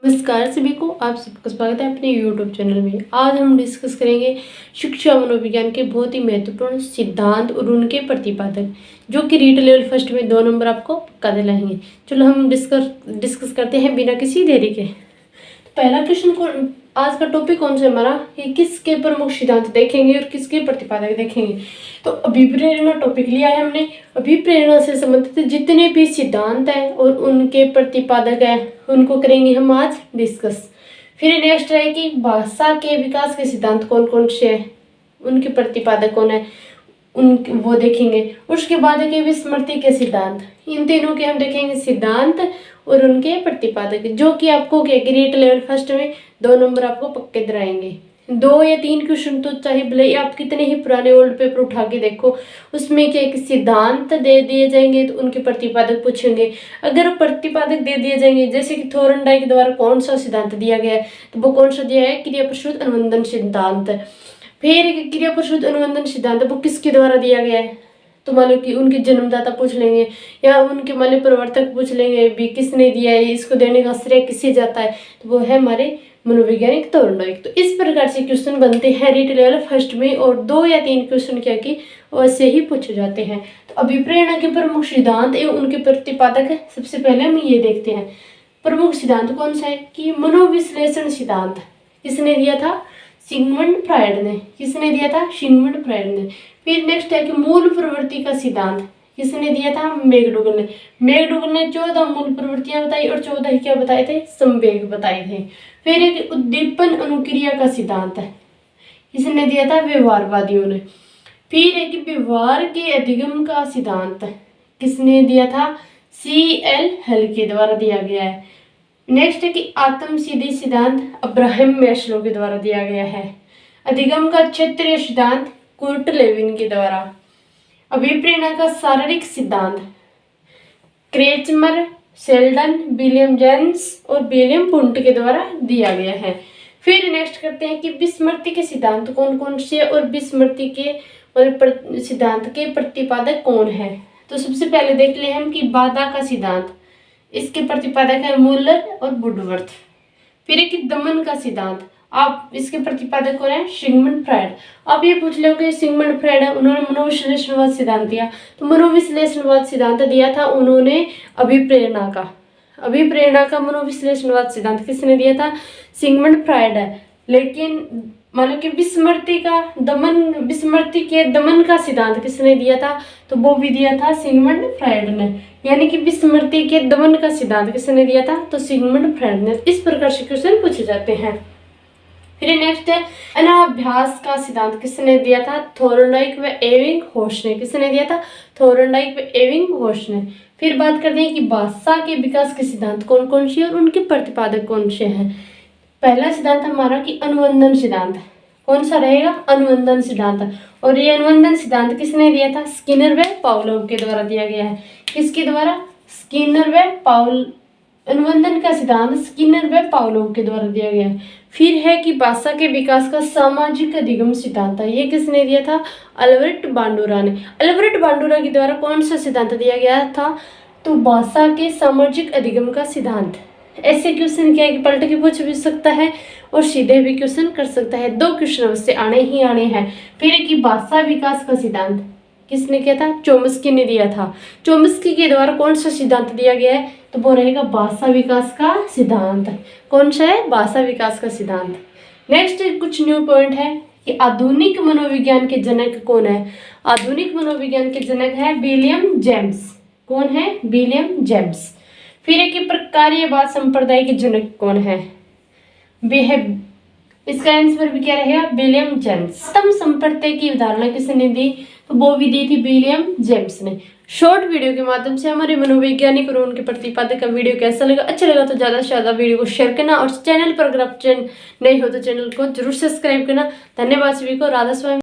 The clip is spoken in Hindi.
नमस्कार सभी को, आप सबका स्वागत है अपने यूट्यूब चैनल में। आज हम डिस्कस करेंगे शिक्षा मनोविज्ञान के बहुत ही महत्वपूर्ण सिद्धांत और उनके प्रतिपादक, जो कि रीट लेवल फर्स्ट में 2 नंबर आपको पक्का दिलाएंगे। चलो हम डिस्कस करते हैं बिना किसी देरी के। तो पहला क्वेश्चन, आज का टॉपिक कौन सा हमारा, कि किसके प्रमुख सिद्धांत देखेंगे और किसके प्रतिपादक देखेंगे। तो अभिप्रेरणा टॉपिक लिया है हमने। अभिप्रेरणा से संबंधित जितने भी सिद्धांत हैं और उनके प्रतिपादक हैं उनको करेंगे हम आज डिस्कस। फिर नेक्स्ट है कि भाषा के विकास के सिद्धांत कौन कौन से हैं, उनके प्रतिपादक कौन है, वो देखेंगे। उसके बाद है कि विस्मृति के सिद्धांत, इन तीनों के हम देखेंगे सिद्धांत और उनके प्रतिपादक, जो कि आपको रीट लेवल फर्स्ट में 2 नंबर आपको पक्के दिलाएंगे। 2 या 3 क्वेश्चन तो चाहे भले आप कितने ही पुराने ओल्ड पेपर उठा के देखो, उसमें क्या एक सिद्धांत दे दिए जाएंगे तो उनके प्रतिपादक पूछेंगे। अगर प्रतिपादक दे दिए जाएंगे, जैसे कि थोरनडाइक द्वारा कौन सा सिद्धांत दिया गया है, तो वो कौन सा दिया है, क्रिया प्रसूत अनुबंधन सिद्धांत। फिर क्रिया प्रसूत अनुबंधन सिद्धांत वो किसके द्वारा दिया गया है, तो मान लो कि उनके जन्मदाता पूछ लेंगे या उनके मान लो प्रवर्तक पूछ लेंगे भी किसने दिया है, इसको देने का श्रेय किसे जाता है, तो वो है हमारे मनोवैज्ञानिक थोरनडाइक। तो इस प्रकार से क्वेश्चन बनते हैं रीट लेवल फर्स्ट में, और 2 या 3 क्वेश्चन क्या कि वैसे ही पूछे जाते हैं। तो अभिप्रेरणा के प्रमुख सिद्धांत एवं उनके प्रतिपादक है। सबसे पहले हम ये देखते हैं प्रमुख सिद्धांत कौन सा है, कि मनोविश्लेषण सिद्धांत किसने दिया था, सिगमंड फ्रायड ने। किसने दिया था, सिगमंड फ्रायड ने। फिर नेक्स्ट है कि मूल प्रवृत्ति का सिद्धांत किसने दिया था, मैकडूगल ने। मैकडूगल ने 14 मूल प्रवृत्तियां बताई और 14 ही क्या बताए थे, संवेग बताए थे। फिर एक उद्दीपन अनुक्रिया का सिद्धांत है, किसने दिया था, व्यवहारवादियों ने। फिर एक व्यवहार के अधिगम का सिद्धांत किसने दिया था, CL हल के द्वारा दिया गया है। नेक्स्ट है कि आत्मसिद्धि सिद्धांत अब्राहम मैस्लो के द्वारा दिया गया है। अधिगम का क्षेत्रीय सिद्धांत कुर्ट लेविन के द्वारा। अभिप्रेरणा का शारीरिक सिद्धांत क्रेचमर, शेल्डन, विलियम जेम्स और विलियम पुंट के द्वारा दिया गया है। फिर नेक्स्ट करते हैं कि विस्मृति के सिद्धांत कौन कौन से और विस्मृति के सिद्धांत के प्रतिपादक कौन है। तो सबसे पहले देख ले हम कि बाधा का सिद्धांत, इसके प्रतिपादक है मुल्लर और वुडवर्थ। फिर एक दमन का सिद्धांत, आप इसके प्रतिपादक कौन है, सिगमंड फ्रायड। आप ये पूछ लो कि सिगमंड फ्रायड है, उन्होंने मनोविश्लेषणवाद सिद्धांत दिया, तो मनोविश्लेषणवाद सिद्धांत दिया था उन्होंने अभिप्रेरणा का। अभिप्रेरणा का मनोविश्लेषणवाद सिद्धांत किसने दिया था, सिगमंड फ्रायड है। लेकिन मानो कि विस्मृति के दमन का सिद्धांत किसने दिया था, तो वो भी दिया था सिगमंड फ्रायड ने। यानी कि विस्मृति के दमन का सिद्धांत किसने दिया था, तो सिगमंड फ्रायड ने। इस प्रकार से क्वेश्चन पूछे जाते हैं। फिर नेक्स्ट है अनाभ्यास का सिद्धांत किसने दिया था, थोरनडाइक व एबिंगहॉस ने। किसने दिया था, थोरनडाइक व एबिंगहॉस ने। फिर बात करते हैं कि भाषा के विकास के सिद्धांत कौन कौन से और उनके प्रतिपादक कौन से हैं। पहला सिद्धांत हमारा कि अनुबंधन सिद्धांत, कौन सा रहेगा, अनुबंधन सिद्धांत। और ये अनुबंधन सिद्धांत किसने दिया था, स्किनर व पावलोव के द्वारा दिया गया है। किसके द्वारा, स्किनर व पावलोव। अनुबंधन का सिद्धांत स्किनर व पावलोव के द्वारा दिया गया है। फिर है कि भाषा के विकास का सामाजिक अधिगम सिद्धांत है, ये किसने दिया था, अल्बर्ट बांडुरा ने। अल्बर्ट बांडुरा के द्वारा कौन सा सिद्धांत दिया गया था, तो भाषा के सामाजिक अधिगम का सिद्धांत। ऐसे क्वेश्चन क्या है कि पलट के पूछ भी सकता है और सीधे भी क्वेश्चन कर सकता है, 2 क्वेश्चन उससे आने ही आने हैं। फिर कि भाषा विकास का सिद्धांत किसने किया था, चोम्स्की ने दिया था। चोम्स्की के द्वारा कौन सा सिद्धांत दिया गया है, तो वो रहेगा भाषा विकास का सिद्धांत। कौन सा है, भाषा विकास का सिद्धांत। नेक्स्ट कुछ न्यू पॉइंट है कि आधुनिक मनोविज्ञान के जनक कौन है। आधुनिक मनोविज्ञान के जनक है विलियम जेम्स। कौन है, विलियम जेम्स। फिर एक प्रकार्यवाद संप्रदाय के जनक कौन है, वे है, इसका आंसर भी क्या रहेगा, विलियम जेम्स। आत्म संप्रदाय की उदाहरण किसने दी, तो वो भी दी थी विलियम जेम्स ने। शॉर्ट वीडियो के माध्यम से हमारे मनोवैज्ञानिक और उनके प्रतिपादक का वीडियो कैसा लगा, अच्छा लगा तो ज़्यादा से ज़्यादा वीडियो को शेयर करना, और चैनल पर अगर आप नए हो तो चैनल को जरूर सब्सक्राइब करना। धन्यवाद सभी को। राधा स्वामी।